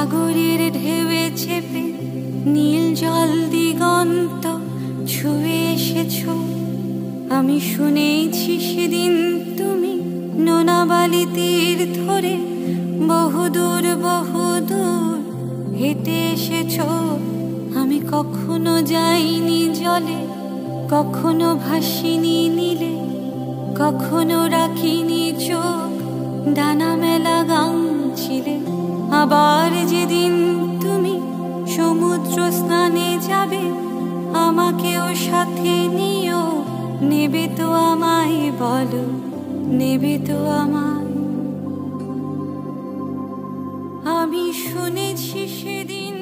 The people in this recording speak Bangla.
সাগরের ঢেউয়ে চেপে নীল জল দিগন্ত ছুঁয়ে এসেছো। আমি শুনেছি সেদিন তুমি নোনাবালি তীর ধরে বহুদূর বহুদূর হেঁটে এসেছো। আমি কখনো যাইনি জলে, কখনো ভাসিনি নীলে, কখনো রাখিনি চোখ ডানা মেলা গাং ছিলে। আবার যেদিন তুমি সমুদ্র স্নানে যাবে, আমাকেও সাথে নিও। নেবে তো আমায়, বলো নেবে তো আমায়? আমি শুনেছি সেদিন